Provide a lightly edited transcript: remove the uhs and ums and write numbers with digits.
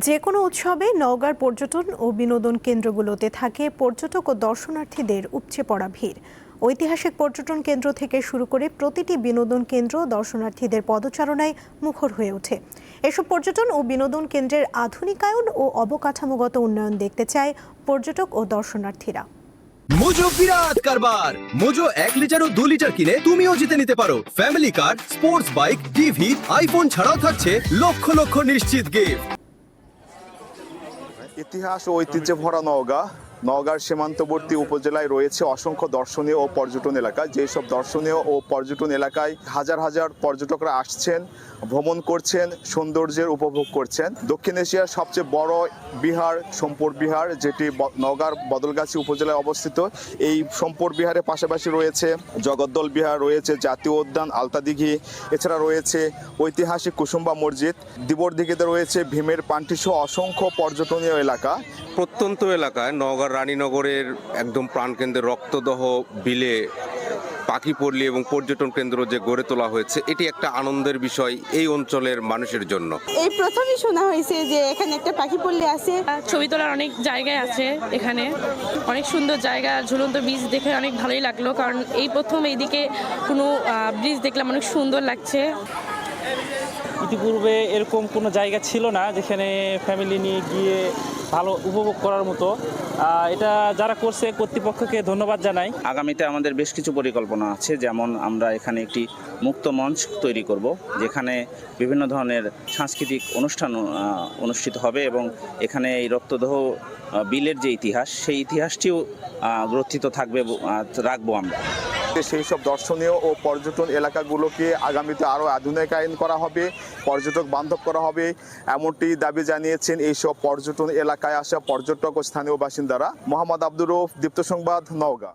যে কোনো উৎসবে নওগাঁর পর্যটন ও বিনোদন কেন্দ্রগুলোতে থাকে পর্যটক ও দর্শনার্থীদের উপচে পড়া ভিড়। ঐতিহাসিক পর্যটন কেন্দ্র থেকে শুরু করে প্রতিটি বিনোদন কেন্দ্র দর্শনার্থীদের পদচারণায় মুখর হয়ে ওঠে। এসব পর্যটন ও বিনোদন কেন্দ্রের আধুনিকায়ন ও অবকাঠামোগত উন্নয়ন দেখতে চায় পর্যটক ও দর্শনার্থীরা। মোজো বিরাট কারবার। মোজো 1 লিটার ও 2 লিটার কিনে তুমিও জিতে নিতে পারো ফ্যামিলি কার, স্পোর্টস বাইক, টিভি, আইফোন ছাড়াও থাকছে লক্ষ লক্ষ নিশ্চিত গিফট। ইতিহাস ও ঐতিহ্যে ভরা নওগাঁর সীমান্তবর্তী উপজেলায় রয়েছে অসংখ্য দর্শনীয় ও পর্যটন এলাকা। যেসব দর্শনীয় ও পর্যটন এলাকায় হাজার হাজার পর্যটকরা আসছেন, ভ্রমণ করছেন, সৌন্দর্যের উপভোগ করছেন। দক্ষিণ এশিয়ার সবচেয়ে বড় বিহার সম্পর বিহার, যেটি নওগাঁর বদলগাছি উপজেলায় অবস্থিত। এই সম্পর বিহারের পাশাপাশি রয়েছে জগদ্দল বিহার, রয়েছে জাতীয় উদ্যান আলতাদিঘি, এছাড়া রয়েছে ঐতিহাসিক কুসুম্বা মসজিদ, দিবরদিঘিতে রয়েছে ভীমের পান্টি সহ অসংখ্য পর্যটনীয় এলাকা। প্রত্যন্ত এলাকায় নওগাঁর রানীনগরের একদম প্রাণকেন্দ্রে রক্তদহ বিলে পাখিপল্লী এবং পর্যটন কেন্দ্র যে গড়ে তোলা হয়েছে, এটি একটা আনন্দের বিষয় এই অঞ্চলের মানুষের জন্য। এই প্রথমই শোনা হয়েছে যে এখানে একটা পাখিপল্লী আছে। ছবি তোলার অনেক জায়গায় আছে, এখানে অনেক সুন্দর জায়গা, ঝুলন্ত ব্রিজ দেখে অনেক ভালোই লাগলো, কারণ এই প্রথম এইদিকে কোনো ব্রিজ দেখলাম, অনেক সুন্দর লাগছে। ইতিপূর্বে এরকম কোনো জায়গা ছিল না যেখানে ফ্যামিলি নিয়ে গিয়ে ভালো উপভোগ করার মতো। এটা যারা করছে কর্তৃপক্ষকে ধন্যবাদ জানাই। আগামীতে আমাদের বেশ কিছু পরিকল্পনা আছে, যেমন আমরা এখানে একটি মুক্ত মঞ্চ তৈরি করব, যেখানে বিভিন্ন ধরনের সাংস্কৃতিক অনুষ্ঠান অনুষ্ঠিত হবে এবং এখানে এই রক্তদহ বিলের যে ইতিহাস, সেই ইতিহাসটিও গ্রথিত থাকবে, রাখবো আমরা। সেই সব দর্শনীয় ও পর্যটন এলাকাগুলোকে আগামীতে আরও আধুনিকায়ন করা হবে, পর্যটক বান্ধব করা হবে, এমনটি দাবি জানিয়েছেন এইসব পর্যটন এলাকায় আসা পর্যটক ও স্থানীয় বাসিন্দারা। মোহাম্মদ আব্দুর রউফ, দীপ্ত সংবাদ, নওগাঁ।